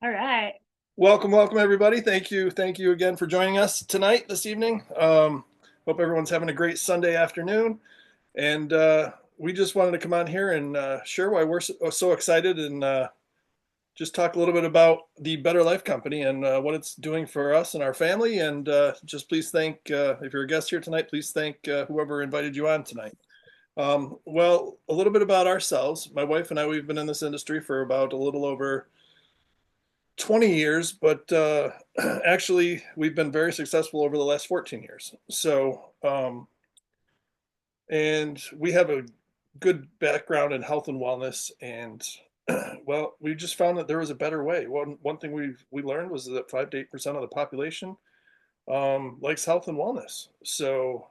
All right. Welcome, everybody. Thank you again for joining us tonight, this evening. Hope everyone's having a great Sunday afternoon. And we just wanted to come on here and share why we're so excited and just talk a little bit about the Better Life Company and what it's doing for us and our family. And just please thank, if you're a guest here tonight, please thank whoever invited you on tonight. Well, a little bit about ourselves. My wife and I, we've been in this industry for about a little over 20 years, but actually, we've been very successful over the last 14 years. And we have a good background in health and wellness. And well, we just found that there was a better way. One thing we learned was that 5 to 8% of the population likes health and wellness. So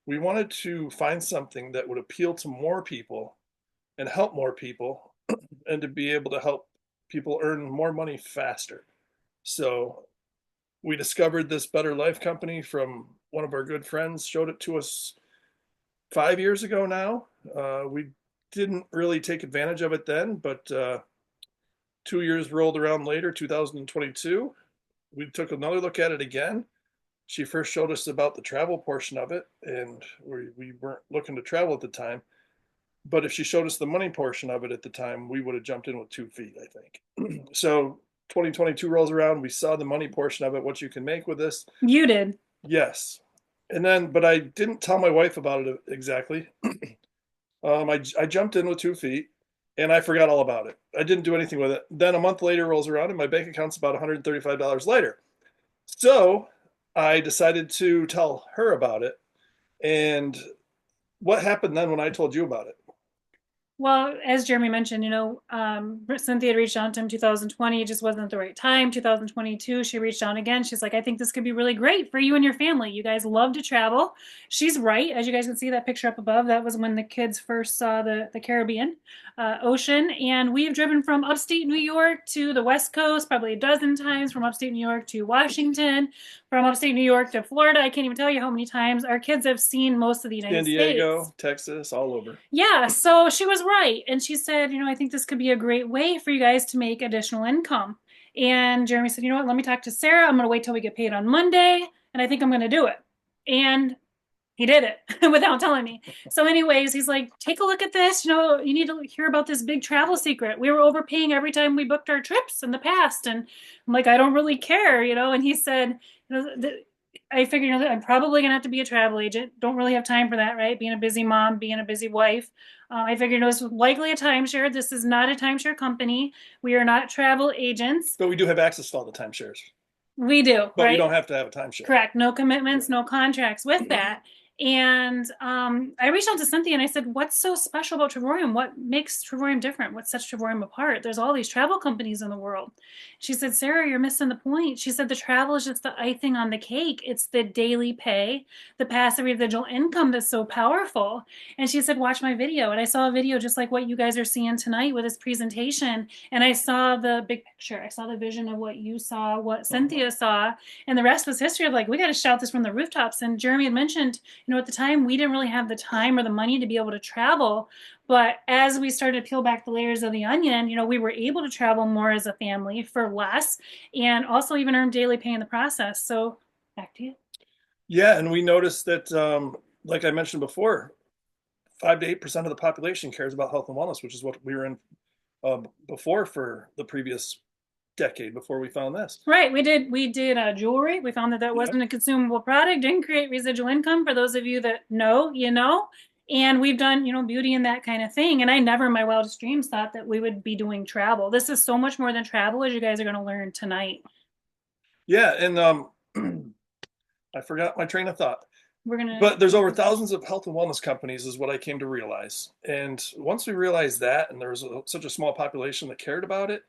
we wanted to find something that would appeal to more people and help more people, and to be able to help people earn more money faster. So we discovered this Better Life company from one of our good friends, showed it to us 5 years ago now. We didn't really take advantage of it then, but 2 years rolled around later, 2022. We took another look at it again. She first showed us about the travel portion of it, and we weren't looking to travel at the time. But if she showed us the money portion of it at the time, we would have jumped in with 2 feet, I think. So 2022 rolls around. We saw the money portion of it, what you can make with this. You did. Yes. And then, but I didn't tell my wife about it exactly. I jumped in with 2 feet and I forgot all about it. I didn't do anything with it. Then a month later rolls around and my bank account's about $135 later. So I decided to tell her about it. And what happened then when I told you about it? Well, as Jeremy mentioned, Cynthia had reached out to him 2020. It just wasn't the right time. 2022, she reached out again. She's like, I think this could be really great for you and your family. You guys love to travel. She's right. As you guys can see that picture up above, that was when the kids first saw the Caribbean Ocean. And we've driven from upstate New York to the West Coast probably a dozen times, from upstate New York to Washington, from upstate New York to Florida. I can't even tell you how many times our kids have seen most of the San United States. Diego, Texas, all over. Yeah, so she was right. And she said, I think this could be a great way for you guys to make additional income. And Jeremy said, what, let me talk to Sarah. I'm going to wait till we get paid on Monday, and I think I'm going to do it. And he did it without telling me. So, anyways, he's like, take a look at this. You need to hear about this big travel secret. We were overpaying every time we booked our trips in the past. And I'm like, I don't really care, And he said, I figured, I'm probably going to have to be a travel agent. Don't really have time for that, right? Being a busy mom, being a busy wife. I figured it was likely a timeshare. This is not a timeshare company. We are not travel agents. But we do have access to all the timeshares. We do, But we right? don't have to have a timeshare. Correct. No commitments, Right. no contracts with that. And I reached out to Cynthia and I said, what's so special about Travorium? What makes Travorium different? What sets Travorium apart? There's all these travel companies in the world. She said, Sarah, you're missing the point. She said, the travel is just the icing on the cake. It's the daily pay, the passive residual income that's so powerful. And she said, watch my video. And I saw a video just like what you guys are seeing tonight with this presentation. And I saw the big picture. I saw the vision of what you saw, what Uh-huh. Cynthia saw, and the rest was history of like, we got to shout this from the rooftops. And Jeremy had mentioned, at the time we didn't really have the time or the money to be able to travel. But as we started to peel back the layers of the onion, we were able to travel more as a family for less, and also even earn daily pay in the process. So back to you. Yeah, and we noticed that, like I mentioned before, 5 to 8% of the population cares about health and wellness, which is what we were in before for the previous decade before we found this. Right, we did jewelry. We found that that Yep. wasn't a consumable product, didn't create residual income. For those of you that know, and we've done, beauty and that kind of thing. And I never in my wildest dreams thought that we would be doing travel. This is so much more than travel, as you guys are going to learn tonight. Yeah, and I forgot my train of thought. We're going to But there's over thousands of health and wellness companies, is what I came to realize. And once we realized that, and there was such a small population that cared about it,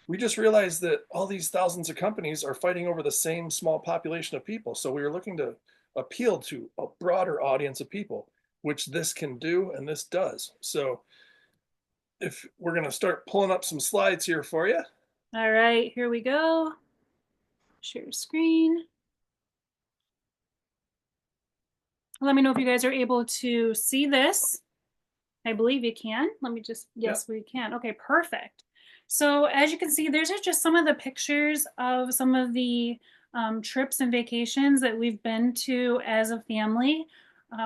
we just realized that all these thousands of companies are fighting over the same small population of people. So we were looking to appeal to a broader audience of people, which this can do and this does. So if we're going to start pulling up some slides here for you. All right, here we go. Share screen. Let me know if you guys are able to see this. I believe you can. Let me just, Yeah. yes, we can. Okay, perfect. So as you can see, there's just some of the pictures of some of the trips and vacations that we've been to as a family.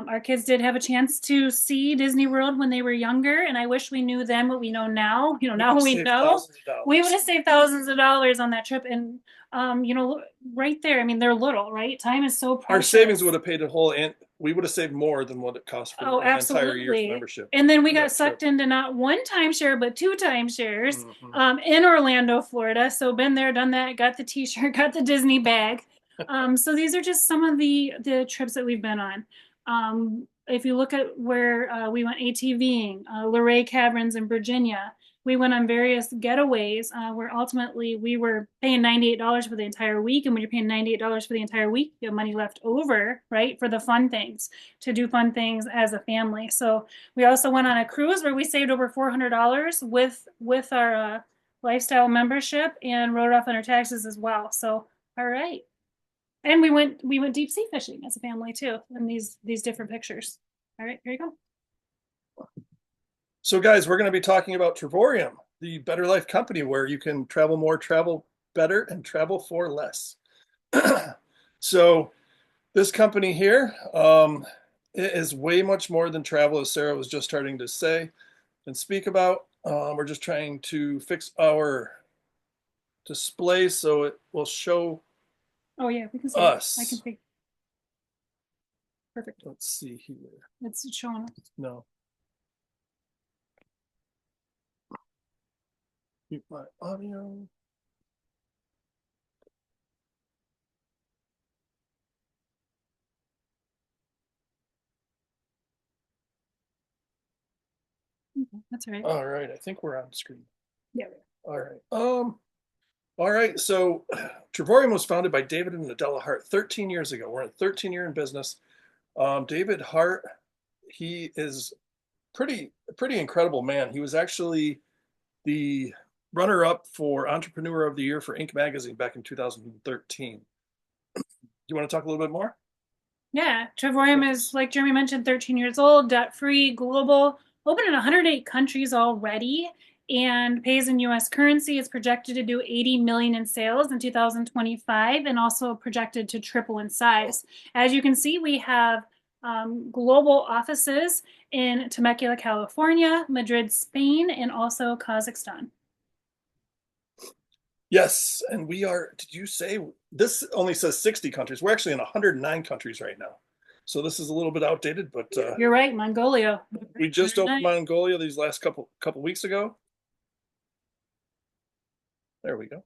Our kids did have a chance to see Disney World when they were younger, and I wish we knew then what we know now. We would Now we save know thousands of we would dollars. have saved thousands of dollars on that trip. And right there, I mean, they're little, right? Time is so Our savings would precious. have paid a whole, and we would have saved more than what it cost for Oh, an entire year's absolutely. membership And then we for got that trip. sucked into not one timeshare, but two timeshares Hmm. in Orlando, Florida. So been there, done that, got the t-shirt, got the Disney bag. So these are just some of the trips that we've been on. If you look at where we went ATVing, Luray Caverns in Virginia, we went on various getaways where ultimately we were paying $98 for the entire week. And when you're paying $98 for the entire week, you have money left over, right, for the fun things, to do fun things as a family. So we also went on a cruise where we saved over $400 with our lifestyle membership and wrote it off on our taxes as well. So all right. And we went deep sea fishing as a family too in these different pictures. All right, here you go. So, guys, we're going to be talking about Travorium, the Better Life company where you can travel more, travel better, and travel for less. So, this company here it is way much more than travel, as Sarah was just starting to say and speak about. We're just trying to fix our display so it will show Oh yeah, we can see it. I can us. see. Perfect. Let's see here. It's showing us. No, mute my audio. Okay, that's all right. All right, I think we're on screen. Yeah. All right. All right. So, Travorium was founded by David and Adela Hart 13 years ago. We're in 13 year in business. David Hart, he is pretty incredible man. He was actually the runner up for Entrepreneur of the Year for Inc. magazine back in 2013. Do you want to talk a little bit more? Yeah, Travorium is, like Jeremy mentioned, 13 years old, debt free, global, open in 108 countries already, and pays in US currency. It's projected to do 80 million in sales in 2025 and also projected to triple in size. As you can see, we have global offices in Temecula, California, Madrid, Spain, and also Kazakhstan. Yes, and we are. Did you say this only says 60 countries? We're actually in 109 countries right now. So this is a little bit outdated, but You're right, Mongolia. we just opened 109. Mongolia these last couple weeks ago. There we go.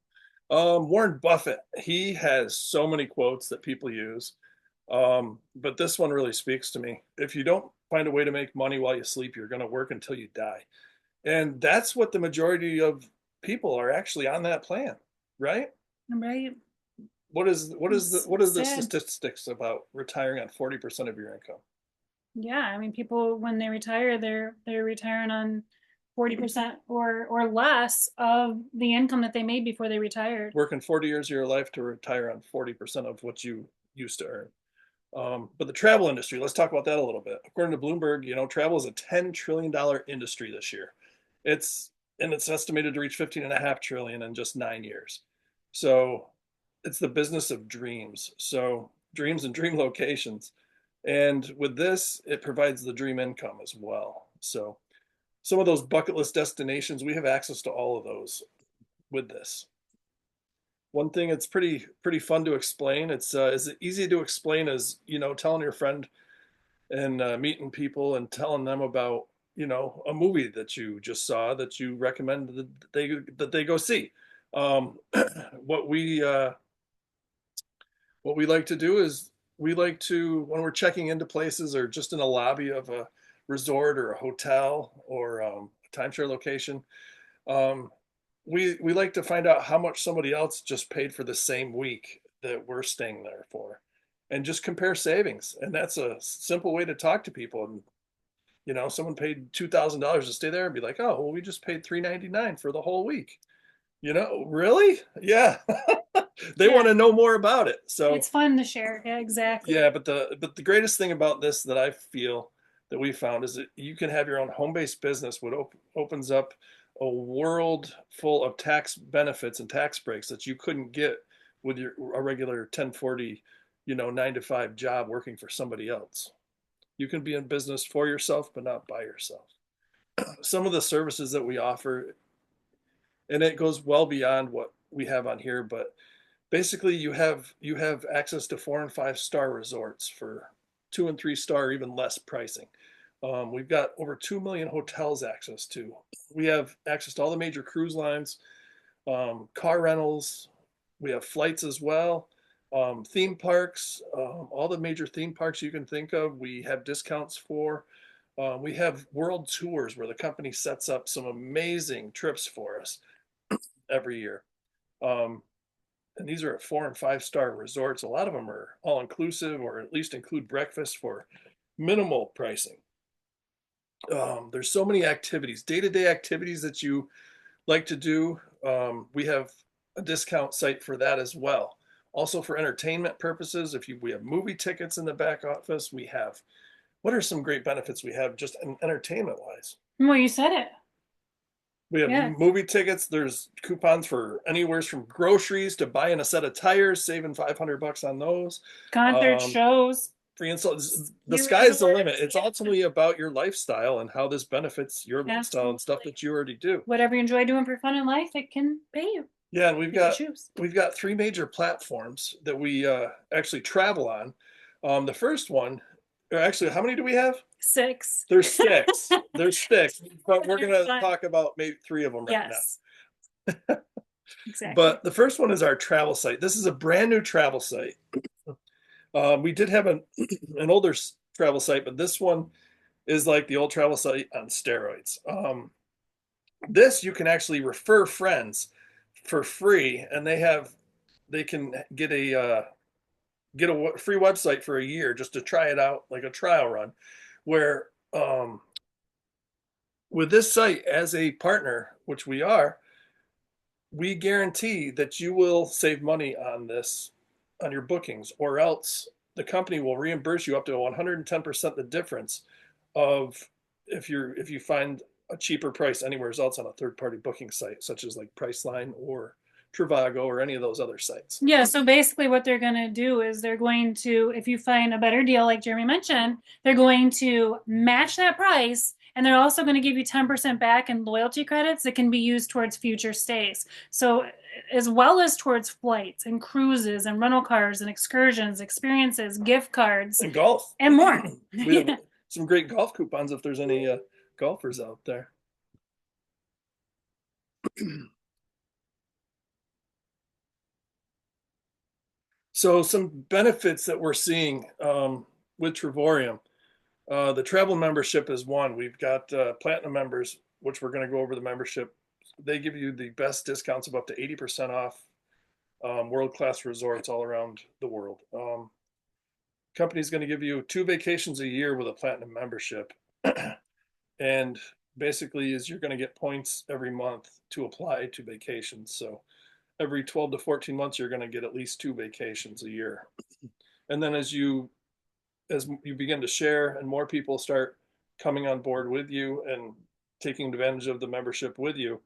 Warren Buffett, he has so many quotes that people use. But this one really speaks to me. If you don't find a way to make money while you sleep, you're going to work until you die. And that's what the majority of people are actually on that plan, right? Right. What is the Sad. statistics about retiring on 40% of your income? Yeah, I mean, people when they retire, they're retiring on 40% or less of the income that they made before they retired. Working 40 years of your life to retire on 40% of what you used to earn. But the travel industry, let's talk about that a little bit. According to Bloomberg, travel is a $10 trillion industry this year. It's and it's estimated to reach 15.5 trillion in just 9 years. So it's the business of dreams. So dreams and dream locations. And with this, it provides the dream income as well. So some of those bucket list destinations, we have access to all of those with this. One thing it's pretty fun to explain. It's is it easy to explain as telling your friend and meeting people and telling them about a movie that you just saw that you recommend that they go see. Um, what we uh, what we like to do is we like to when we're checking into places or just in a lobby of a resort or a hotel or a timeshare location. Um, we like to find out how much somebody else just paid for the same week that we're staying there for, and just compare savings. And that's a simple way to talk to people. And someone paid $2,000 to stay there and be like, oh, well, we just paid $399 for the whole week. Really? Yeah. They want Yeah, to know more about it. So it's fun to share. Yeah, yeah, exactly. but the greatest thing about this that I feel that we found is that you can have your own home-based business, what opens up a world full of tax benefits and tax breaks that you couldn't get with your a regular 1040, 9 to 5 job working for somebody else. You can be in business for yourself, but not by yourself. Some of the services that we offer, and it goes well beyond what we have on here, but basically you have access to 4 and 5 star resorts for 2 and 3 star, even less pricing. We've got over 2 million hotels access to. We have access to all the major cruise lines, car rentals. We have flights as well. Theme parks, all the major theme parks you can think of, we have discounts for. We have world tours where the company sets up some amazing trips for us every year. Um, and these are at 4 and 5 star resorts. A lot of them are all inclusive or at least include breakfast for minimal pricing. There's so many activities, day-to-day activities that you like to do. We have a discount site for that as well. Also for entertainment purposes, we have movie tickets in the back office, we have, what are some great benefits we have just entertainment wise? Well, you said it. We have Yeah. movie tickets. There's coupons for anywhere from groceries to buying a set of tires, saving $500 on those. Concert Um, shows, Free install. The ski sky's the limit. resorts. It's ultimately about your lifestyle and how this benefits your lifestyle and stuff Absolutely. that you already do. Whatever you enjoy doing for fun in life, it can pay you Yeah, and we've if you got choose. we've got 3 major platforms that we actually travel on. The first one, actually, how many do we have? 6. There's six. There's six, but we're There's gonna fun. talk about maybe 3 of them right now. Yes, exactly. But the first one is our travel site. This is a brand new travel site. We did have an older travel site, but this one is like the old travel site on steroids. This you can actually refer friends for free, and they can get a free website for a year just to try it out, like a trial run. Where with this site as a partner, which we are, we guarantee that you will save money on this on your bookings, or else the company will reimburse you up to 110% the difference of if you find a cheaper price anywhere else on a third party booking site, such as like Priceline or Trivago or any of those other sites. Yeah, so basically what they're going to do is they're going to, if you find a better deal, like Jeremy mentioned, they're going to match that price. And they're also going to give you 10% back in loyalty credits that can be used towards future stays. So, as well as towards flights and cruises and rental cars and excursions, experiences, gift cards, And golf. and more. We have some great golf coupons if there's any golfers out there. So some benefits that we're seeing with Travorium. The travel membership is one. We've got platinum members, which we're going to go over the membership. They give you the best discounts of up to 80% off world-class resorts all around the world. Company's going to give you 2 vacations a year with a platinum membership. And basically is you're going to get points every month to apply to vacations. So every 12 to 14 months, you're going to get at least 2 vacations a year. And then as you begin to share and more people start coming on board with you and taking advantage of the membership with you,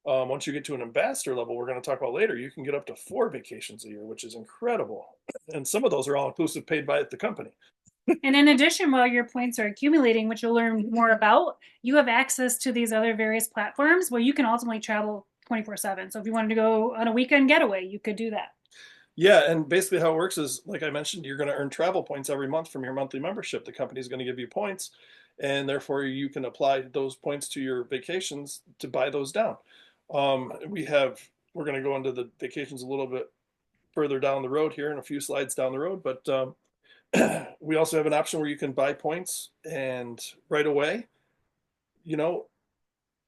once you get to an ambassador level, we're going to talk about later, you can get up to 4 vacations a year, which is incredible. And some of those are all inclusive, paid by the company. And in addition, while your points are accumulating, which you'll learn more about, you have access to these other various platforms where you can ultimately travel 24/7. So if you wanted to go on a weekend getaway, you could do that. Yeah, and basically how it works is, like I mentioned, you're going to earn travel points every month from your monthly membership. The company is going to give you points, and therefore you can apply those points to your vacations to buy those down. We're going to go into the vacations a little bit further down the road here in a few slides down the road, but we also have an option where you can buy points and right away, you know,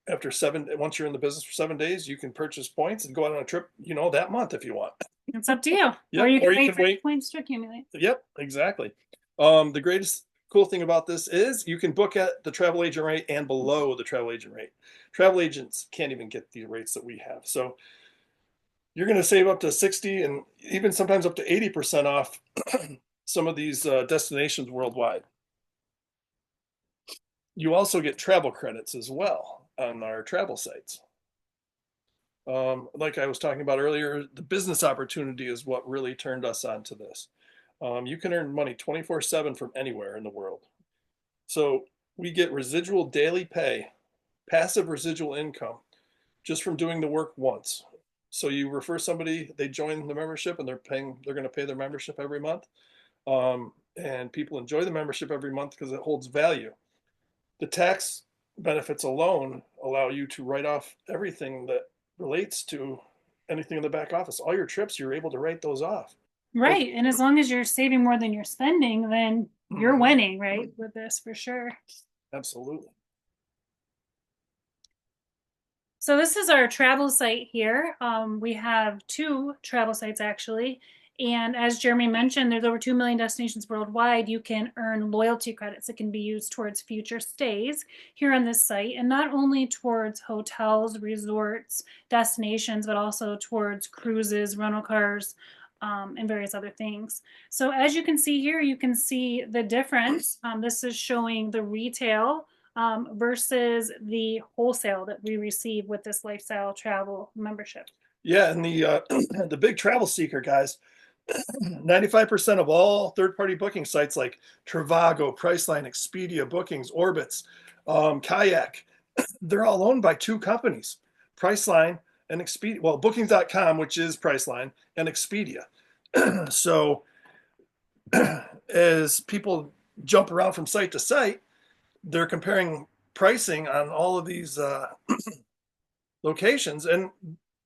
once you're in the business for 7 days, you can purchase points and go out on a trip, that month if you want. It's up to you. Or Yep. you can Or you wait can for wait. points to accumulate. Yep, exactly. The greatest cool thing about this is you can book at the travel agent rate and below the travel agent rate. Travel agents can't even get the rates that we have. So you're going to save up to 60 and even sometimes up to 80% off some of these destinations worldwide. You also get travel credits as well. on our travel sites. Like I was talking about earlier, the business opportunity is what really turned us onto this. You can earn money 24/7 from anywhere in the world. So we get residual daily pay, passive residual income, just from doing the work once. So you refer somebody, they join the membership, and they're going to pay their membership every month. And people enjoy the membership every month because it holds value. The tax benefits alone allow you to write off everything that relates to anything in the back office. All your trips, you're able to write those off. Those, Right. And as long as you're saving more than you're spending, then you're Mhm. winning, right? With this for sure. Absolutely. So this is our travel site here. We have two travel sites actually. And as Jeremy mentioned, there's over 2 million destinations worldwide. You can earn loyalty credits that can be used towards future stays here on this site, and not only towards hotels, resorts, destinations, but also towards cruises, rental cars, and various other things. So as you can see here, you can see the difference. This is showing the retail versus the wholesale that we receive with this lifestyle travel membership. Yeah, and the the big travel seeker guys, 95% of all third-party booking sites like Trivago, Priceline, Expedia, Bookings, Orbitz, Kayak, they're all owned by two companies, Priceline and Expedia. Well, Bookings.com, which is Priceline, and Expedia. So as people jump around from site to site, they're comparing pricing on all of these locations, and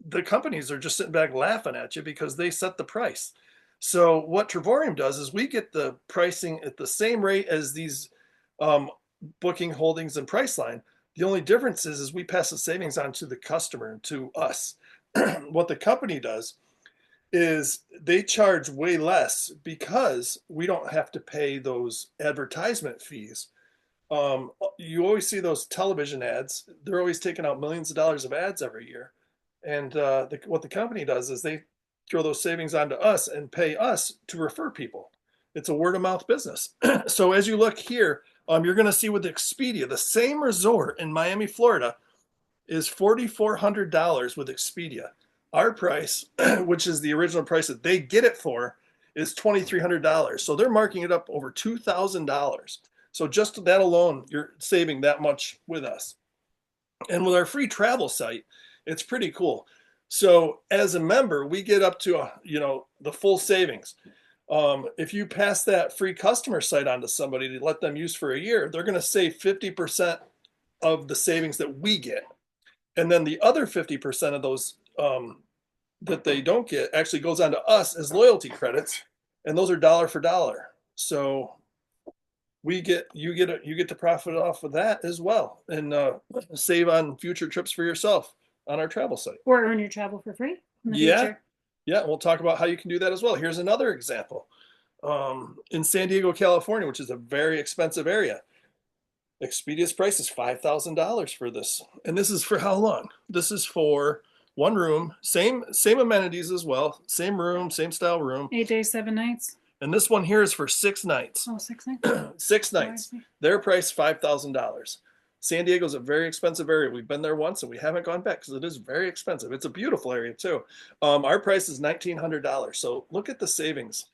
the companies are just sitting back laughing at you because they set the price. So what Travorium does is we get the pricing at the same rate as these um, booking holdings and Priceline. The only difference is we pass the savings on to the customer, to us. What the company does is they charge way less because we don't have to pay those advertisement fees. You always see those television ads. They're always taking out millions of dollars of ads every year. And what the company does is they throw those savings onto us and pay us to refer people. It's a word of mouth business. So as you look here, you're going to see with Expedia, the same resort in Miami, Florida, is $4,400 with Expedia. Our price, which is the original price that they get it for, is $2,300. So they're marking it up over $2,000. So just that alone, you're saving that much with us. And with our free travel site, it's pretty cool. So as a member, we get up to the full savings. If you pass that free customer site on to somebody to let them use for a year, they're going to save 50% of the savings that we get. And then the other 50% of those that they don't get actually goes on to us as loyalty credits, and those are dollar for dollar. So you get to profit off of that as well, and save on future trips for yourself on our travel site. Or earn your travel for free in the Yeah, future. yeah, we'll talk about how you can do that as well. Here's another example. In San Diego, California, which is a very expensive area, Expedia's price is $5,000 for this. And this is for how long? This is for one room, same amenities as well, same room, same style room. 8 days, 7 nights. And this one here is for 6 nights. Oh, 6 nights. 6 nights. Their price $5,000. San Diego's a very expensive area. We've been there once and we haven't gone back because it is very expensive. It's a beautiful area too. Our price is $1,900. So look at the savings.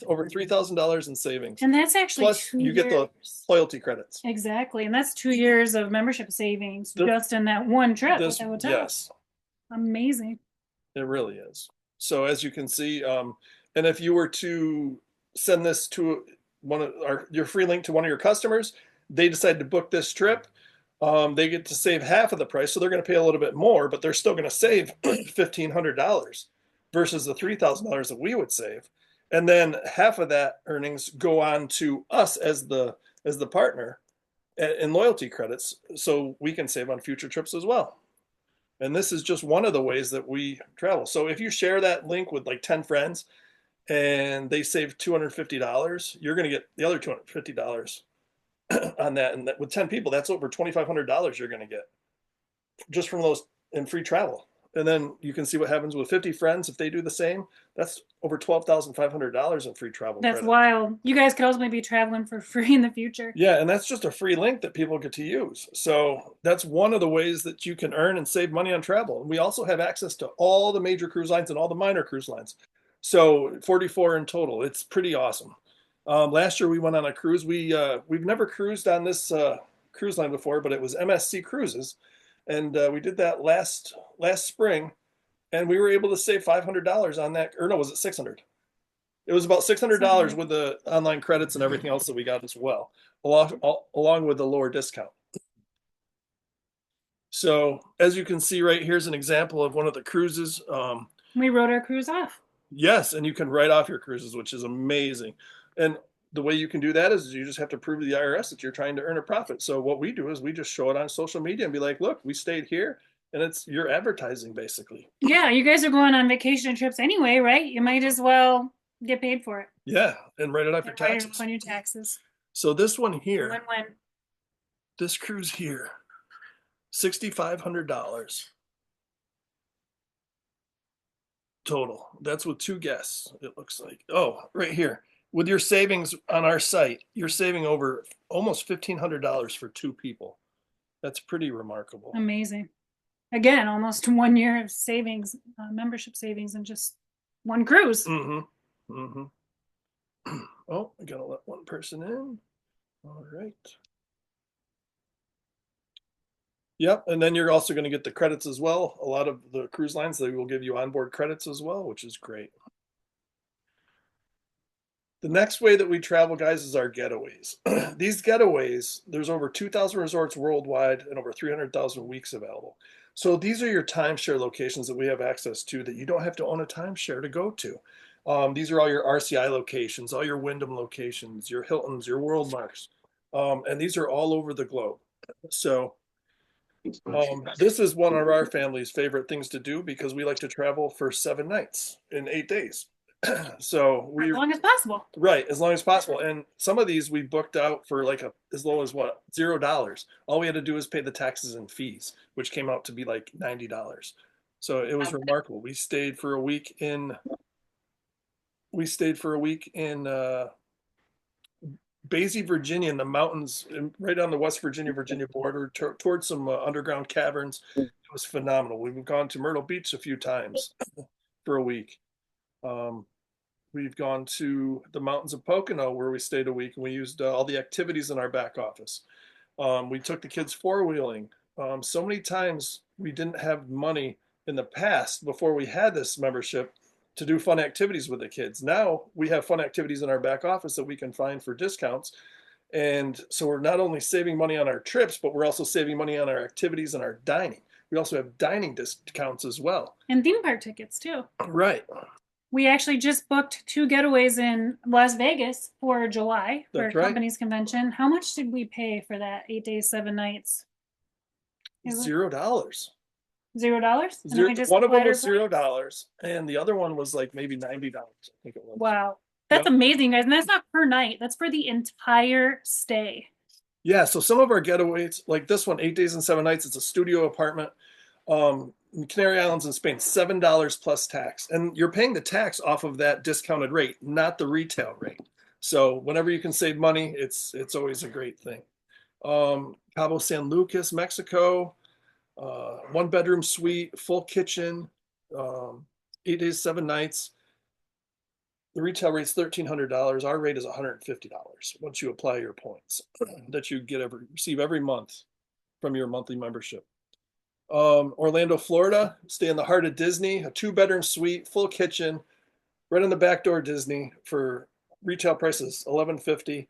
Over $3,000 in savings. And that's actually Plus, you get the loyalty credits. Exactly. And that's 2 years of membership savings just in that one trip with the hotel. Yes, Amazing. it really is. So as you can see, and if you were to send this to your free link to one of your customers, they decide to book this trip, they get to save half of the price. So they're going to pay a little bit more, but they're still going to save $1,500 versus the $3,000 that we would save. And then half of that earnings go on to us as the partner in loyalty credits, so we can save on future trips as well. And this is just one of the ways that we travel. So if you share that link with like 10 friends and they save $250, you're going to get the other $250 on that. And with 10 people, that's over $2,500 you're going to get just from those in free travel. And then you can see what happens with 50 friends. If they do the same, that's over $12,500 in free travel That's credit. wild. You guys could also maybe be traveling for free in the future. Yeah, and that's just a free link that people get to use. So that's one of the ways that you can earn and save money on travel. And we also have access to all the major cruise lines and all the minor cruise lines. So 44 in total. It's pretty awesome. Last year we went on a cruise. We've never cruised on this cruise line before, but it was MSC Cruises, and we did that last spring, and we were able to save $500 on that. Or no, was it 600? It was about $600 600. with the online credits and everything else that we got as well, along with the lower discount. So as you can see right here's an example of one of the cruises. We rode our cruise off. Yes, and you can write off your cruises, which is amazing. And the way you can do that is you just have to prove to the IRS that you're trying to earn a profit. So what we do is we just show it on social media and be like, look, we stayed here, and it's your advertising basically. Yeah, you guys are going on vacation trips anyway, right? You might as well get paid for it Yeah, and write it off your and write it off taxes. on your taxes. So this one here, Win-win. this cruise here, $6,500 total. That's with two guests, it looks like. Oh, right here. With your savings on our site, you're saving over almost $1,500 for two people. That's pretty remarkable. Amazing. Again, almost 1 year of savings, membership savings, and just one cruise. Mm-hmm. Mm-hmm. Oh, I gotta let one person in. All right. Yep, and then you're also going to get the credits as well. A lot of the cruise lines, they will give you onboard credits as well, which is great. The next way that we travel, guys, is our getaways. These getaways, there's over 2,000 resorts worldwide and over 300,000 weeks available. So these are your timeshare locations that we have access to that you don't have to own a timeshare to go to. These are all your RCI locations, all your Wyndham locations, your Hiltons, your Worldmarks, and these are all over the globe. So this is one of our family's favorite things to do because we like to travel for 7 nights in 8 days. So As we long as possible. right as long as possible. And some of these we booked out for like as low as what, $0. All we had to do was pay the taxes and fees, which came out to be like $90. So it was remarkable. We stayed for a week in Basie, Virginia, in the mountains, right on the West Virginia border, towards some underground caverns. It was phenomenal. We've gone to Myrtle Beach a few times for a week. Um, we've gone to the mountains of Pocono where we stayed a week, and we used all the activities in our back office. We took the kids four-wheeling. So many times we didn't have money in the past before we had this membership to do fun activities with the kids. Now we have fun activities in our back office that we can find for discounts. And so we're not only saving money on our trips, but we're also saving money on our activities and our dining. We also have dining discounts as well. And theme park tickets too. Right. We actually just booked 2 getaways in Las Vegas for July for a That's right. company's convention. How much did we pay for that 8 days, 7 nights? $0. $0? And then we just One of them applied our was points? $0, and the other one was like maybe $90, I think it was. Wow. That's Yep. amazing, guys. And that's not per night. That's for the entire stay. Yeah, so some of our getaways, like this one, 8 days and 7 nights, it's a studio apartment. In Canary Islands in Spain, $7 plus tax. And you're paying the tax off of that discounted rate, not the retail rate. So whenever you can save money, it's always a great thing. Cabo San Lucas, Mexico, one bedroom suite, full kitchen, 8 days, 7 nights. The retail rate's $1,300. Our rate is $150 once you apply your points that you receive every month from your monthly membership. Orlando, Florida, stay in the heart of Disney, a 2 bedroom suite, full kitchen, right on the back door Disney for retail prices $1,150,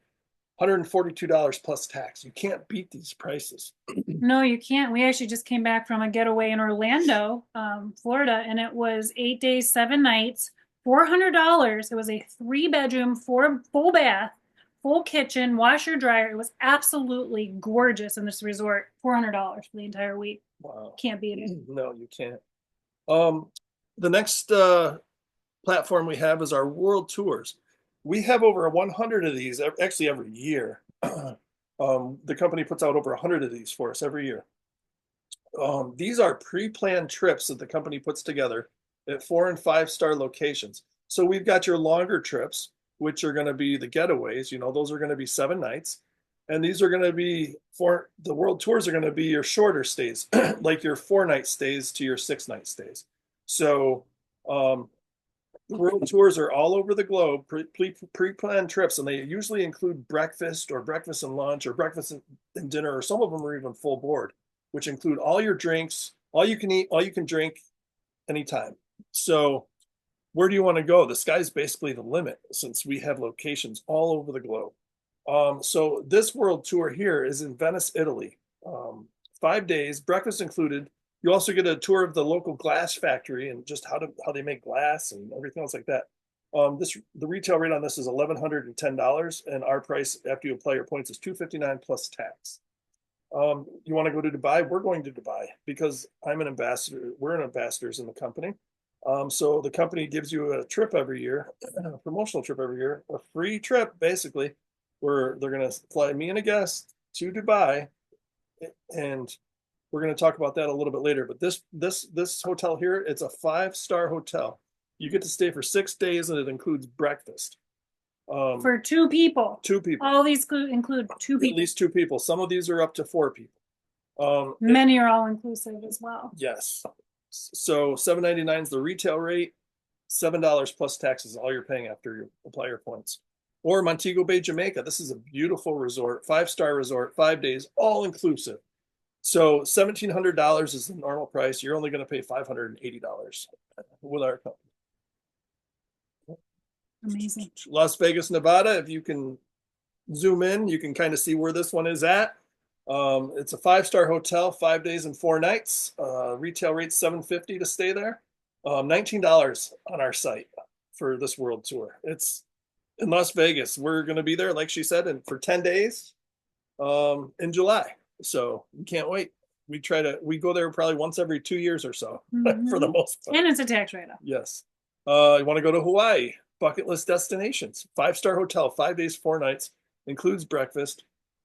$142 plus tax. You can't beat these prices. No, you can't. We actually just came back from a getaway in Orlando, Florida, and it was 8 days, 7 nights, $400. It was a 3 bedroom, full bath, full kitchen, washer, dryer. It was absolutely gorgeous in this resort. $400 for the entire week. Wow. Can't beat it. No, you can't. The next platform we have is our world tours. We have over 100 of these, actually every year. The company puts out over 100 of these for us every year. These are pre-planned trips that the company puts together at 4 and 5 star locations. So we've got your longer trips, which are going to be the getaways. Those are going to be 7 nights. And these are going to be for the world tours are going to be your shorter stays, like your 4 night stays to your 6 night stays. So um, the world tours are all over the globe, pre-planned trips, and they usually include breakfast or breakfast and lunch or breakfast and dinner, or some of them are even full board, which include all your drinks, all you can eat, all you can drink anytime. So where do you want to go? The sky's basically the limit since we have locations all over the globe. So this world tour here is in Venice, Italy. 5 days, breakfast included. You also get a tour of the local glass factory and just how they make glass and everything else like that. The retail rate on this is $1,110, and our price after you apply your points is $259 plus tax. You want to go to Dubai? We're going to Dubai because I'm an ambassador. We're ambassadors in the company. So the company gives you a trip every year, a promotional trip every year, a free trip basically, where they're going to fly me and a guest to Dubai, and we're going to talk about that a little bit later. But this hotel here, it's a 5 star hotel. You get to stay for 6 days, and it includes breakfast. For 2 people. 2 people. All these include 2 people. At least 2 people. Some of these are up to 4 people. Many are all inclusive as well. Yes. So $7.99 is the retail rate. $7 plus taxes, all you're paying after you apply your points. Or Montego Bay, Jamaica. This is a beautiful resort, 5 star resort, 5 days, all inclusive. So $1,700 is the normal price. You're only going to pay $580 with our company. Amazing. Las Vegas, Nevada. If you can zoom in, you can kind of see where this one is at. It's a 5 star hotel, 5 days and 4 nights. Retail rate $750 to stay there. $19 on our site for this world tour. It's in Las Vegas. We're going to be there, like she said, and for 10 days in July. So we can't wait. We go there probably once every 2 years or so for the most part. And it's a tax write-off. Yes. You want to go to Hawaii? Bucket list destinations. 5 star hotel, 5 days, 4 nights, includes breakfast.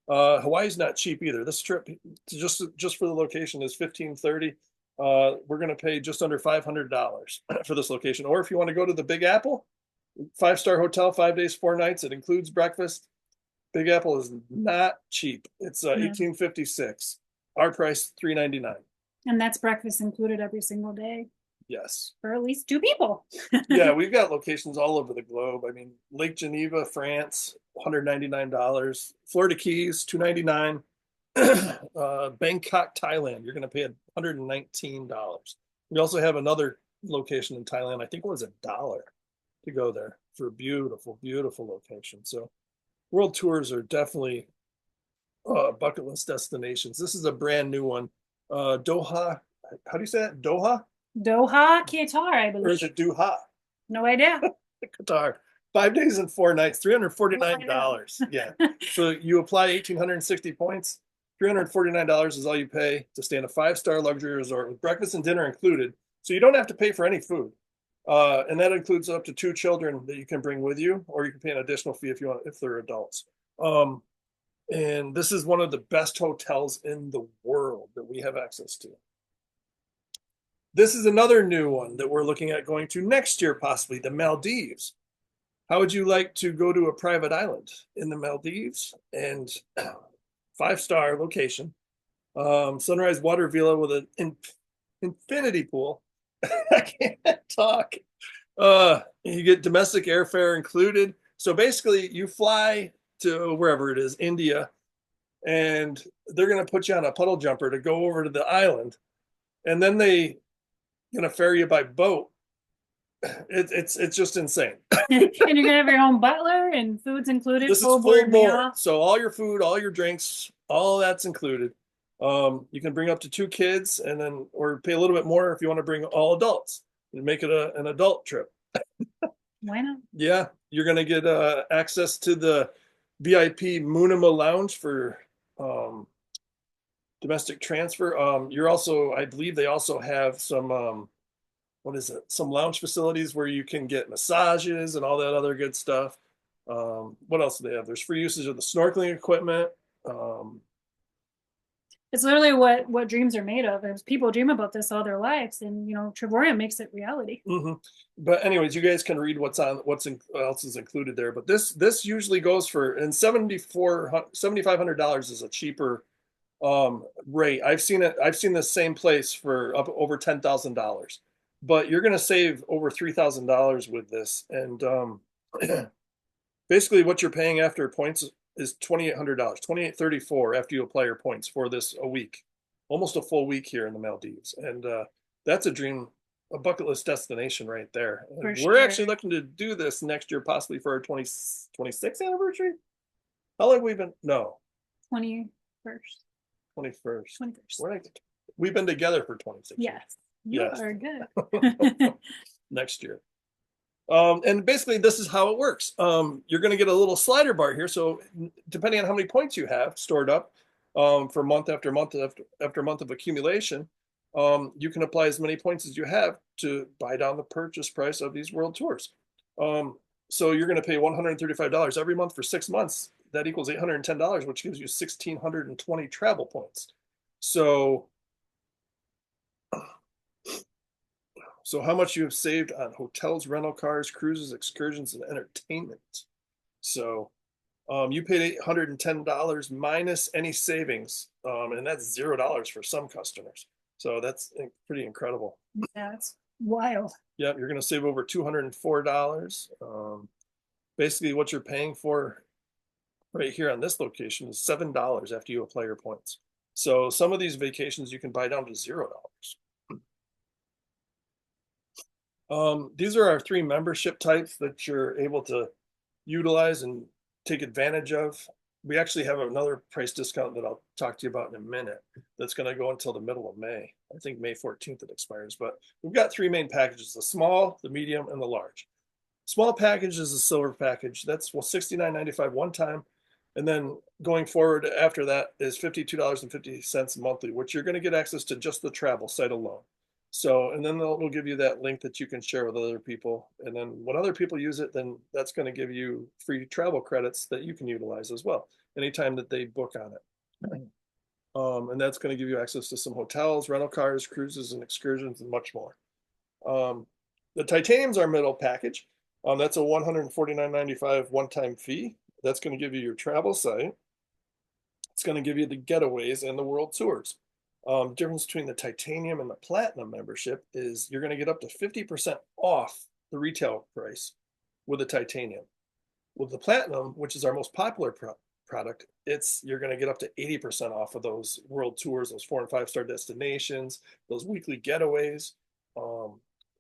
Hawaii's not cheap either. This trip, just for the location, is $1,530. We're going to pay just under $500 for this location. Or if you want to go to the Big Apple, 5 star hotel, 5 days, 4 nights. It includes breakfast. Big Apple is not cheap. It's $1,856. Our price $399. And that's breakfast included every single day. Yes. For at least 2 people. Yeah, we've got locations all over the globe. I mean, Lake Geneva, France, $199. Florida Keys, $299. Bangkok, Thailand, you're going to pay $119. We also have another location in Thailand. I think it was $1 to go there for a beautiful, beautiful location. So world tours are definitely bucket list destinations. This is a brand new one. Doha. How do you say that? Doha? Doha, Qatar, I believe. Or is it Doha? No idea. Qatar. 5 days and 4 nights, $349. Yeah. So you apply 1,860 points. $349 is all you pay to stay in a 5 star luxury resort with breakfast and dinner included. So you don't have to pay for any food. And that includes up to 2 children that you can bring with you, or you can pay an additional fee if they're adults. And this is one of the best hotels in the world that we have access to. This is another new one that we're looking at going to next year, possibly the Maldives. How would you like to go to a private island in the Maldives? And 5 star location, sunrise water villa with an infinity pool. I can't talk. You get domestic airfare included. So basically, you fly to wherever it is, India, and they're going to put you on a puddle jumper to go over to the island, and then they going to ferry you by boat. It's just insane. And you're gonna have your own butler and food's included. This is full board, so all your food, all your drinks, all that's included. You can bring up to 2 kids, and then or pay a little bit more if you want to bring all adults and make it an adult trip. Why not? Yeah, you're gonna get access to the VIP Moonima Lounge for domestic transfer. You're also, I believe they also have some some lounge facilities where you can get massages and all that other good stuff. What else do they have? There's free usage of the snorkeling equipment. It's literally what dreams are made of. Is people dream about this all their lives, and Travorium makes it reality. Hmm. But anyways, you guys can read what else is included there. But this usually goes for, and $7,500 is a cheaper rate. I've seen the same place for up over $10,000, but you're going to save over $3,000 with this. And basically what you're paying after points is $2,800, 2,834 after you apply your points for this a week, almost a full week here in the Maldives. And that's a dream, a bucket list destination right there. For And we're sure. actually looking to do this next year, possibly for our 26th anniversary. How long have we been? No, 21st. 21st. 21st. We've been together for 26 years. Yes, you Yes, are good. next year. And basically, this is how it works. You're going to get a little slider bar here. So depending on how many points you have stored up for month after month after month of accumulation, you can apply as many points as you have to buy down the purchase price of these world tours. Um, so you're going to pay $135 every month for 6 months. That equals $810, which gives you 1,620 travel points. So how much you have saved on hotels, rental cars, cruises, excursions, and entertainment. So you paid $810 minus any savings, and that's $0 for some customers. So that's pretty incredible. That's wild. Yeah, you're going to save over $204. Basically, what you're paying for right here on this location is $7 after you apply your points. So some of these vacations you can buy down to $0. These are our 3 membership types that you're able to utilize and take advantage of. We actually have another price discount that I'll talk to you about in a minute that's going to go until the middle of May. I think May 14th it expires, but we've got 3 main packages: the small, the medium, and the large. Small package is the silver package. That's $69.95 one time. And then going forward after that is $52.50 monthly, which you're going to get access to just the travel site alone. So, and then they'll give you that link that you can share with other people. And then when other people use it, then that's going to give you free travel credits that you can utilize as well anytime that they book on it. And that's going to give you access to some hotels, rental cars, cruises, and excursions, and much more. The titanium's our middle package. That's a $149.95 one-time fee. That's going to give you your travel site. It's going to give you the getaways and the world tours. Difference between the titanium and the platinum membership is you're going to get up to 50% off the retail price with the titanium. With the platinum, which is our most popular product, you're going to get up to 80% off of those world tours, those 4 and 5-star destinations, those weekly getaways.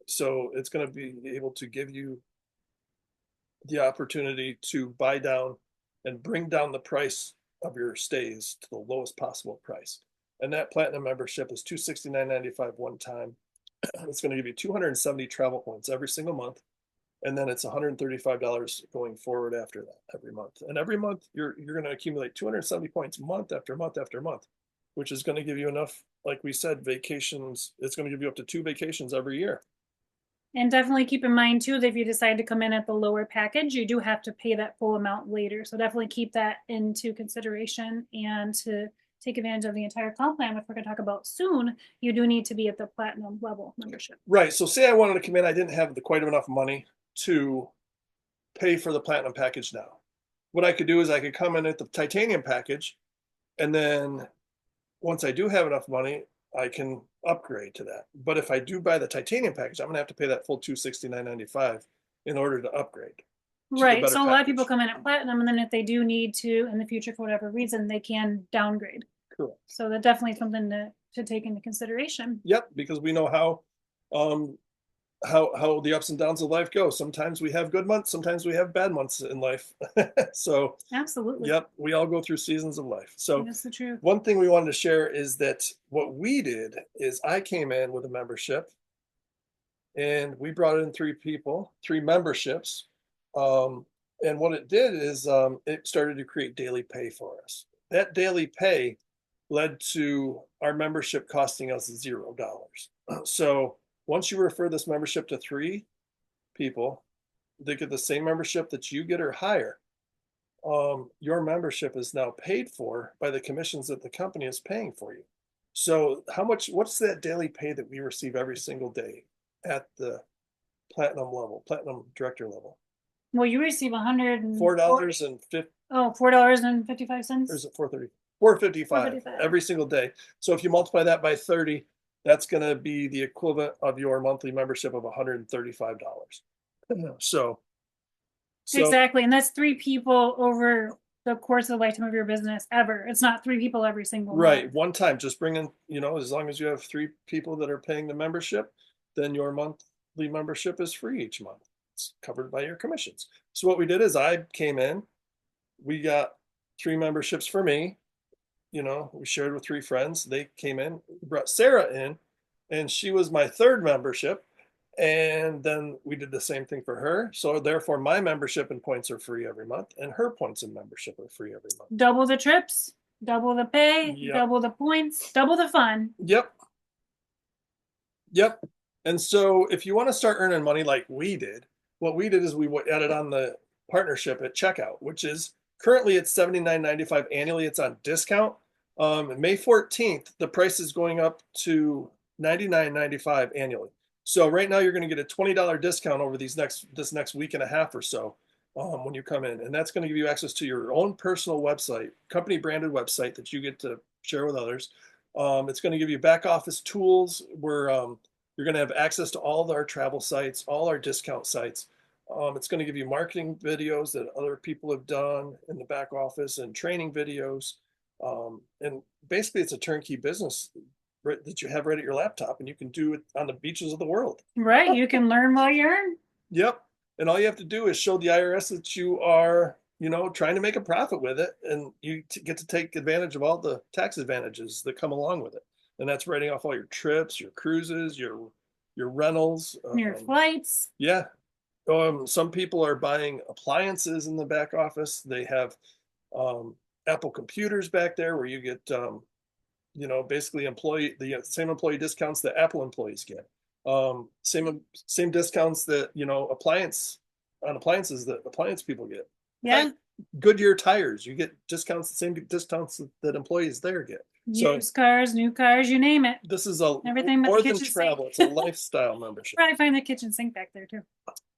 So it's going to be able to give you the opportunity to buy down and bring down the price of your stays to the lowest possible price. And that platinum membership is $269.95 one time. It's going to give you 270 travel points every single month. And then it's $135 going forward after that every month. And every month you're going to accumulate 270 points month after month after month, which is going to give you enough, like we said, vacations. It's going to give you up to 2 vacations every year. And definitely keep in mind too that if you decide to come in at the lower package, you do have to pay that full amount later. So definitely keep that into consideration, and to take advantage of the entire comp plan, which we're going to talk about soon, you do need to be at the platinum level membership. Right. So say I wanted to come in, I didn't have quite enough money to pay for the platinum package now. What I could do is I could come in at the titanium package, and then once I do have enough money, I can upgrade to that. But if I do buy the titanium package, I'm going to have to pay that full $269.95 in order to upgrade to the Right. better So a lot of people package. come in at platinum, and then if they do need to in the future for whatever reason, they can downgrade. Correct. So that definitely something to take into consideration. Yep, because we know um, how the ups and downs of life go. Sometimes we have good months, sometimes we have bad months in life. So, Absolutely. yep, we all go through seasons of life. So, That's the truth. one thing we wanted to share is that what we did is I came in with a membership, and we brought in 3 people, 3 memberships. And what it did is it started to create daily pay for us. That daily pay led to our membership costing us $0. So once you refer this membership to 3 people, they get the same membership that you get or higher. your membership is now paid for by the commissions that the company is paying for you. So what's that daily pay that we receive every single day at the platinum level, platinum director level? Well, you receive 140. $4.50, Oh, $4.55. or is it 4.30? Four 4.55 fifty-five. every single day. So if you multiply that by 30, that's going to be the equivalent of your monthly membership of $135. So, so Exactly, and that's three people over the course of the lifetime of your business ever. It's not three people every single right, month. one time, just bring in, as long as you have three people that are paying the membership, then your monthly membership is free each month. It's covered by your commissions. So what we did is I came in, we got three memberships for me. We shared with three friends. They came in, brought Sarah in, and she was my third membership. And then we did the same thing for her. So therefore, my membership and points are free every month, and her points and membership are free every month. Double the trips, double the pay, Yep. double the points, double the fun. Yep. Yep. And so if you want to start earning money like we did, what we did is we added on the partnership at checkout, which is currently it's $79.95 annually. It's on discount. May 14th, the price is going up to $99.95 annually. So right now you're going to get a $20 discount over this next week and a half or so, when you come in, and that's going to give you access to your own personal website, company branded website that you get to share with others. It's going to give you back office tools where you're going to have access to all of our travel sites, all our discount sites. It's going to give you marketing videos that other people have done in the back office and training videos. And basically, it's a turnkey business that you have right at your laptop, and you can do it on the beaches of the world. Right? You can learn while you earn. Yep. And all you have to do is show the IRS that you are, trying to make a profit with it, and you get to take advantage of all the tax advantages that come along with it. And that's writing off all your trips, your cruises, your rentals. Your flights. Yeah. Some people are buying appliances in the back office. They have Apple computers back there where you get, basically the same employee discounts that Apple employees get. Same discounts that appliances that appliance people get. Yeah. Goodyear tires, you get discounts, the same discounts that employees there get. So Used cars, new cars, you name it. this is a Everything but more the than kitchen travel. sink. It's a lifestyle membership. Probably find the kitchen sink back there too.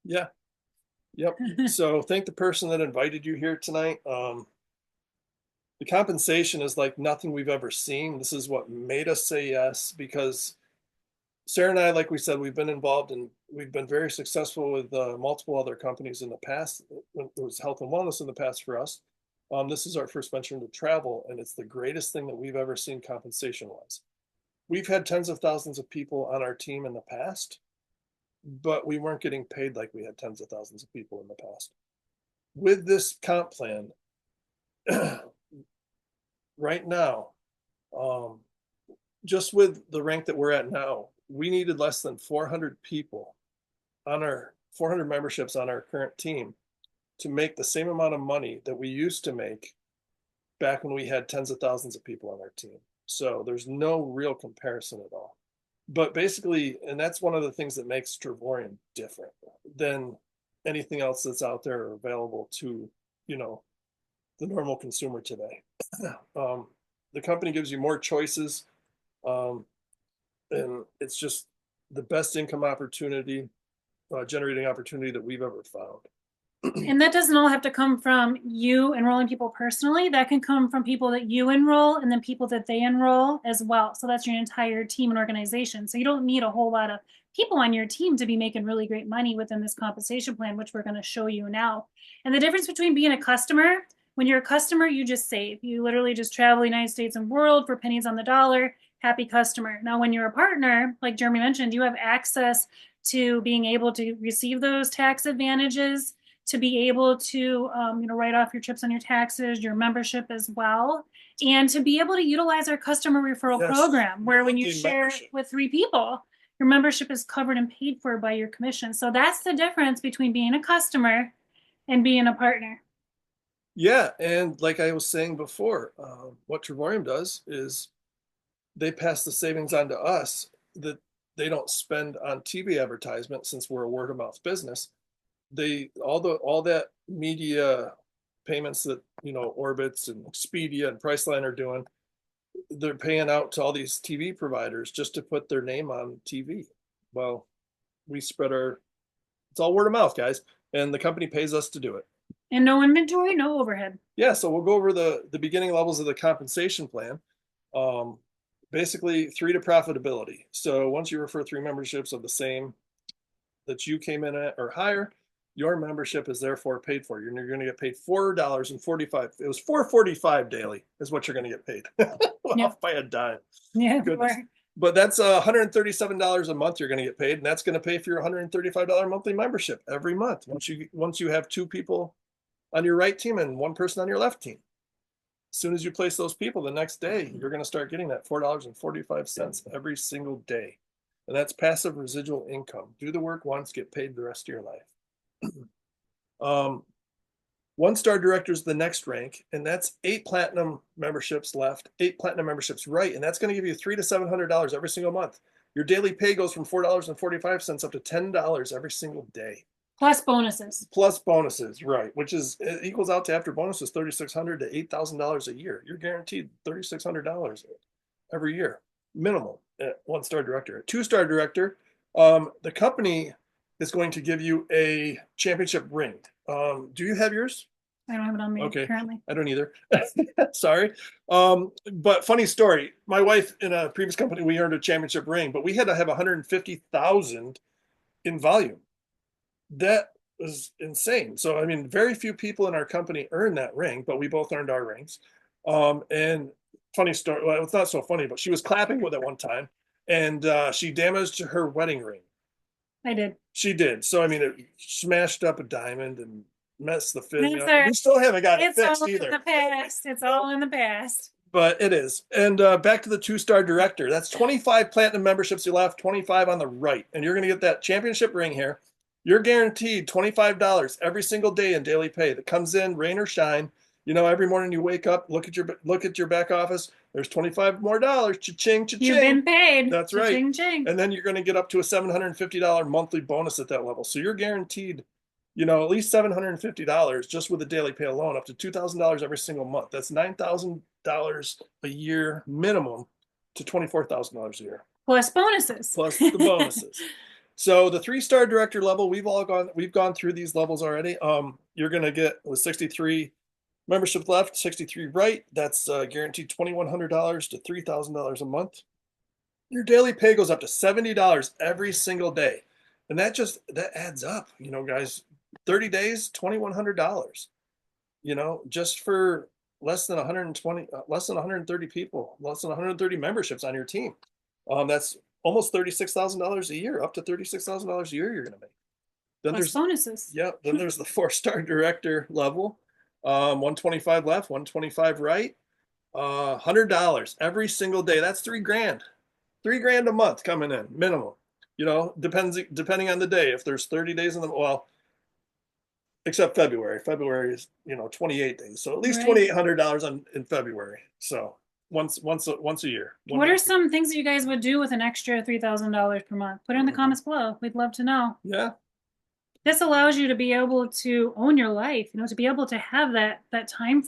Yeah. Yep. So thank the person that invited you here tonight. The compensation is like nothing we've ever seen. This is what made us say yes, because Sarah and I, like we said, we've been very successful with multiple other companies in the past. It was health and wellness in the past for us. This is our first venture into travel, and it's the greatest thing that we've ever seen compensation wise. We've had tens of thousands of people on our team in the past, but we weren't getting paid like we had tens of thousands of people in the past. With this comp plan, right now, um, just with the rank that we're at now, we needed less than 400 people on our 400 memberships on our current team to make the same amount of money that we used to make back when we had tens of thousands of people on our team. So there's no real comparison at all. But basically, and that's one of the things that makes Travorium different than anything else that's out there or available to, the normal consumer today. The company gives you more choices, um, and it's just the best income opportunity, generating opportunity that we've ever found. And that doesn't all have to come from you enrolling people personally. That can come from people that you enroll and then people that they enroll as well. So that's your entire team and organization. So you don't need a whole lot of people on your team to be making really great money within this compensation plan, which we're going to show you now. And the difference between being a customer, when you're a customer, you just save. You literally just travel the United States and world for pennies on the dollar. Happy customer. Now, when you're a partner, like Jeremy mentioned, you have access to being able to receive those tax advantages, to be able to write off your trips on your taxes, your membership as well, and to be able to utilize our customer referral Yes. program, where when you share Membership. with three people, your membership is covered and paid for by your commission. So that's the difference between being a customer and being a partner. Yeah, and like I was saying before, what Travorium does is they pass the savings on to us that they don't spend on TV advertisement, since we're a word of mouth business. All that media payments that, Orbitz and Expedia and Priceline are doing. They're paying out to all these TV providers just to put their name on TV. Well, we spread it's all word of mouth, guys, and the company pays us to do it. And no inventory, no overhead. Yeah, so we'll go over the beginning levels of the compensation plan. Um, Basically, three to profitability. So once you refer three memberships of the same that you came in at or higher, your membership is therefore paid for. You're going to get paid $4.45. It was $4.45 daily is what you're going to get paid. Yep. Off by a dime. Yeah, Goodness. But that's $137 a month you're going to get paid, and that's going to pay for your $135 monthly membership every month. Once you have two people on your right team and one person on your left team. As soon as you place those people, the next day you're going to start getting that $4.45 every single day, and that's passive residual income. Do the work once, get paid the rest of your life. One-star director is the next rank, and that's 8 platinum memberships left, 8 platinum memberships right, and that's going to give you $300 to $700 every single month. Your daily pay goes from $4.45 up to $10 every single day. Plus bonuses. Plus bonuses, right? Which is it equals out to, after bonuses, $3,600 to $8,000 a year. You're guaranteed $3,600 every year, minimum at one-star director. At two-star director, the company is going to give you a championship ring. Do you have yours? I don't have it on me Okay, currently. I don't either. Sorry. But funny story. My wife in a previous company, we earned a championship ring, but we had to have 150,000 in volume. That was insane. So, I mean, very few people in our company earned that ring, but we both earned our rings. And funny story. Well, it's not so funny, but she was clapping with it one time, and she damaged her wedding ring. I did. She did. So, I mean, it smashed up a diamond and messed the fit. That's We still haven't got it It's fixed all either. in the past. It's all in the past. But it is. And back to the two-star director. That's 25 platinum memberships you left, 25 on the right. And you're going to get that championship ring here. You're guaranteed $25 every single day in daily pay that comes in, rain or shine. Every morning you wake up, look at your back office. There's $25 more. Cha-ching, cha-ching. You've been paid. That's right. Cha-ching, ching. And then you're going to get up to a $750 monthly bonus at that level. So you're guaranteed, at least $750 just with the daily pay alone, up to $2,000 every single month. That's $9,000 a year minimum to $24,000 a year. Plus bonuses. Plus the bonuses. So the 3-star director level, we've gone through these levels already. You're going to get with 63 membership left, 63 right. That's guaranteed $2,100 to $3,000 a month. Your daily pay goes up to $70 every single day, and that adds up. Guys, 30 days, $2,100. Just for less than 130 people, less than 130 memberships on your team. That's almost $36,000 a year, up to $36,000 a year you're going to make. Then Plus bonuses. Yeah. Then there's the 4-star director level, 125 left, 125 right, $100 every single day. That's $3,000, $3,000 a month coming in minimum. Depending on the day. If there's 30 days except February. February is 28 days, so at least $2,800 in February. So once a year. What are some things that you guys would do with an extra $3,000 per month? Put it in the comments below. We'd love to know. Yeah. This allows you to be able to own your life, to be able to have that time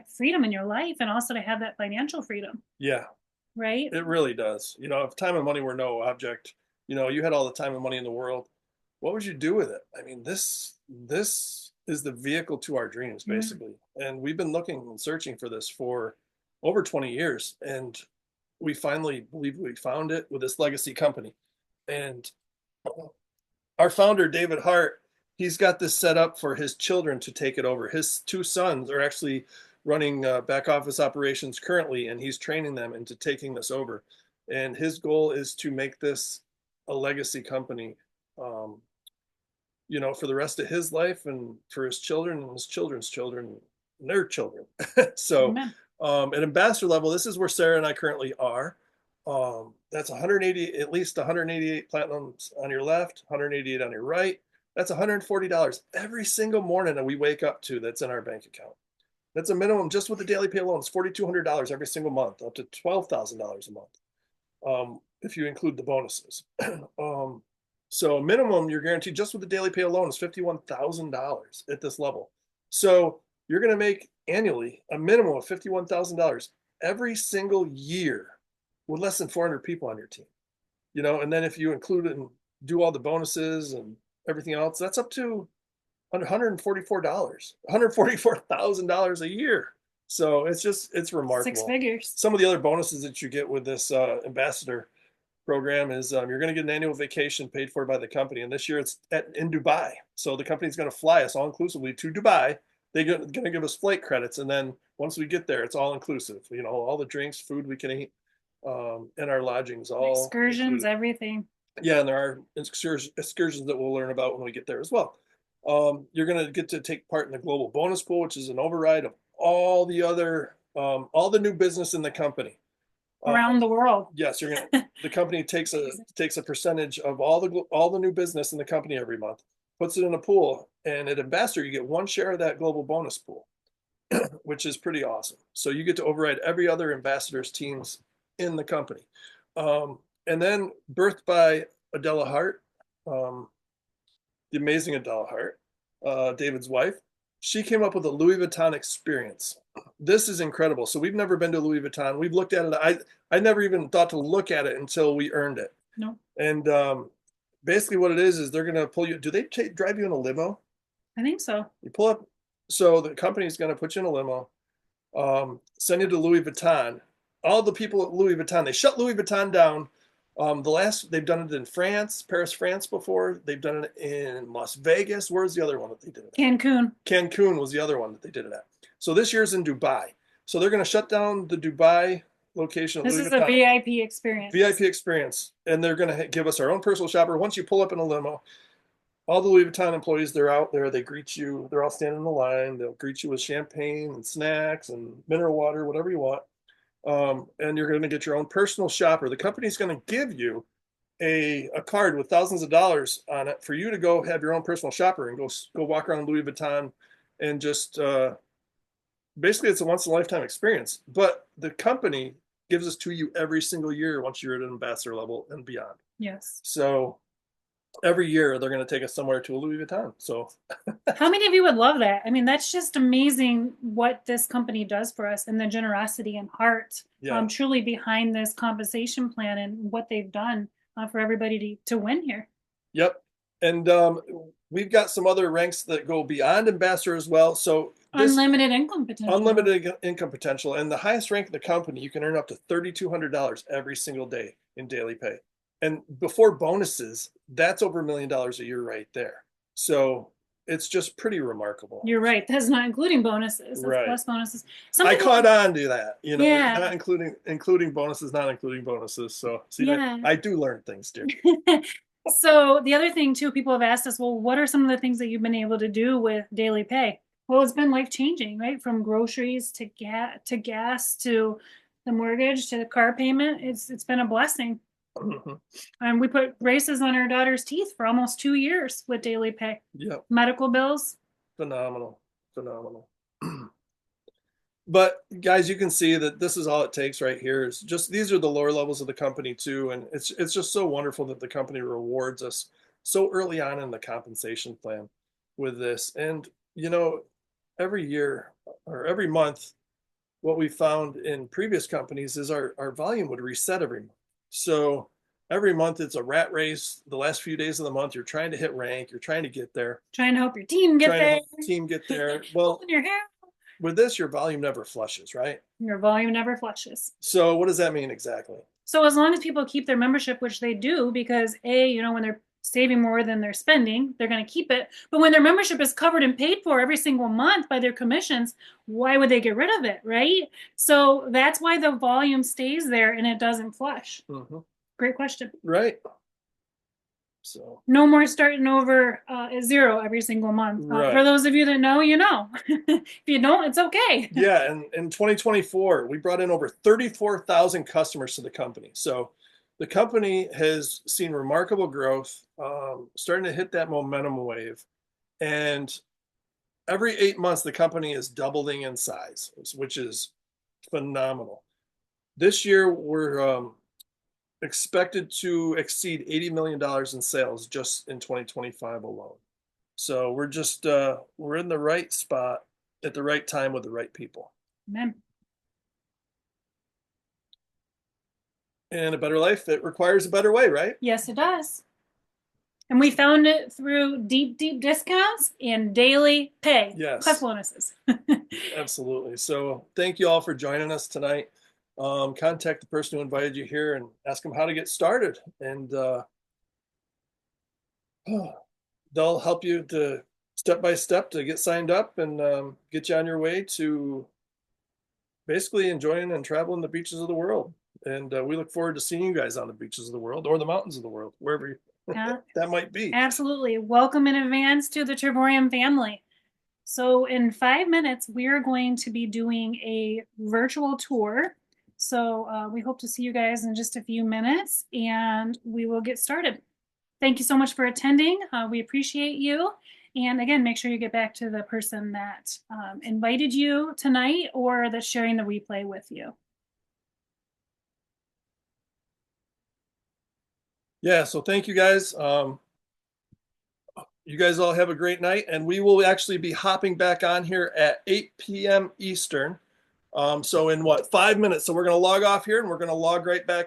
freedom in your life, and also to have that financial freedom. Yeah. Right? It really does. If time and money were no object, you had all the time and money in the world, what would you do with it? I mean, this is the vehicle to our dreams, basically. And we've been looking and searching for this for over 20 years. And we finally believe we found it with this legacy company. And our founder, David Hart, he's got this set up for his children to take it over. His 2 sons are actually running back office operations currently, and he's training them into taking this over. And his goal is to make this a legacy company, for the rest of his life and for his children and his children's children and their children. So at ambassador level, this is where Sarah and I currently are. That's at least 188 platinums on your left, 188 on your right. That's $140 every single morning that we wake up to that's in our bank account. That's a minimum just with the daily pay alone. It's $4,200 every single month, up to $12,000 a month, if you include the bonuses. So minimum you're guaranteed just with the daily pay alone is $51,000 at this level. So you're going to make annually a minimum of $51,000 every single year with less than 400 people on your team. And then if you include it and do all the bonuses and everything else, that's up to $144,000 a year. So it's Six remarkable. figures. Some of the other bonuses that you get with this ambassador program is you're going to get an annual vacation paid for by the company, and this year it's in Dubai. So the company's going to fly us all inclusively to Dubai. They're going to give us flight credits, and then once we get there, it's all inclusive. All the drinks, food we can eat, and our lodgings all Excursions, included. everything. Yeah, and there are excursions that we'll learn about when we get there as well. You're going to get to take part in the global bonus pool, which is an override of all the new business in the company. Around the world. Yes, the company takes a percentage of all the new business in the company every month, puts it in a pool, and at Ambassador you get one share of that global bonus pool, which is pretty awesome. So you get to override every other ambassador's teams in the company. And then birthed by Adela Hart, the amazing Adela Hart, David's wife, she came up with a Louis Vuitton experience. This is incredible. So we've never been to Louis Vuitton. We've looked at it. I never even thought to look at it until we earned it. No. And basically what it is they're going to pull you. Do they drive you in a limo? I think so. You pull up. So the company's going to put you in a limo, send you to Louis Vuitton. All the people at Louis Vuitton, they shut Louis Vuitton down. They've done it in France, Paris, France before. They've done it in Las Vegas. Where's the other one that they did it at? Cancun. Cancun was the other one that they did it at. So this year's in Dubai. So they're going to shut down the Dubai location of This Louis is Vuitton. a VIP experience. VIP experience. And they're going to give us our own personal shopper. Once you pull up in a limo, all the Louis Vuitton employees, they're out there. They greet you. They're all standing in the line. They'll greet you with champagne and snacks and mineral water, whatever you want. And you're going to get your own personal shopper. The company's going to give you a card with thousands of dollars on it for you to go have your own personal shopper and go walk around Louis Vuitton and just basically it's a once in a lifetime experience. But the company gives this to you every single year once you're at an ambassador level and beyond. Yes. So every year they're going to take us somewhere to a Louis Vuitton. So how many of you would love that? I mean, that's just amazing what this company does for us and the generosity and heart truly behind this compensation plan and what they've done for everybody to win here. Yep. And we've got some other ranks that go beyond ambassador as well. So unlimited income potential. Unlimited income potential. And the highest rank in the company, you can earn up to $3,200 every single day in daily pay. And before bonuses, that's over $1 million a year right there. So it's just pretty remarkable. You're right. That's not including bonuses. That's right. Plus bonuses. I caught on to that, yeah. not including bonuses, not including bonuses. So see, I do learn things, dear. So the other thing too, people have asked us, well, what are some of the things that you've been able to do with daily pay? Well, it's been life changing, right? From groceries to gas to the mortgage to the car payment. It's been a blessing. Mm-hmm. And we put braces on our daughter's teeth for almost 2 years with daily pay. Yep. Medical bills. Phenomenal. But guys, you can see that this is all it takes right here. Is just these are the lower levels of the company too, and it's just so wonderful that the company rewards us so early on in the compensation plan with this. And every year or every month, what we found in previous companies is our volume would reset every month. So every month it's a rat race. The last few days of the month, you're trying to hit rank. You're trying to get there. Trying to help your team get there. Well, your hair. With this, your volume never flushes, right? Your volume never flushes. So what does that mean exactly? So as long as people keep their membership, which they do, because when they're saving more than they're spending, they're going to keep it. But when their membership is covered and paid for every single month by their commissions, why would they get rid of it, right? So that's why the volume stays there and it doesn't flush. Mm-hmm. Great question. Right. So no more starting over at zero every single month. Right. For those of you that know, you know. If you don't, it's okay. Yeah, and in 2024, we brought in over 34,000 customers to the company. So the company has seen remarkable growth, starting to hit that momentum wave. And every 8 months, the company is doubling in size, which is phenomenal. This year, we're expected to exceed $80 million in sales just in 2025 alone. So we're in the right spot at the right time with the right people. Amen. And a better life, it requires a better way, right? Yes, it does. And we found it through deep, deep discounts and daily pay plus Yes, bonuses. absolutely. So thank you all for joining us tonight. Contact the person who invited you here and ask them how to get started. And they'll help you to step by step to get signed up and get you on your way to basically enjoying and traveling the beaches of the world. And we look forward to seeing you guys on the beaches of the world or the mountains of the world, wherever Yeah, that might be. absolutely. Welcome in advance to the Travorium family. So, in 5 minutes, we are going to be doing a virtual tour. So, we hope to see you guys in just a few minutes and we will get started. Thank you so much for attending. We appreciate you. And again, make sure you get back to the person that invited you tonight or that's sharing the replay with you. Yeah, so thank you guys. You guys all have a great night, and we will actually be hopping back on here at 8 p.m. Eastern. So in what, 5 minutes? So we're going to log off here, and we're going to log right back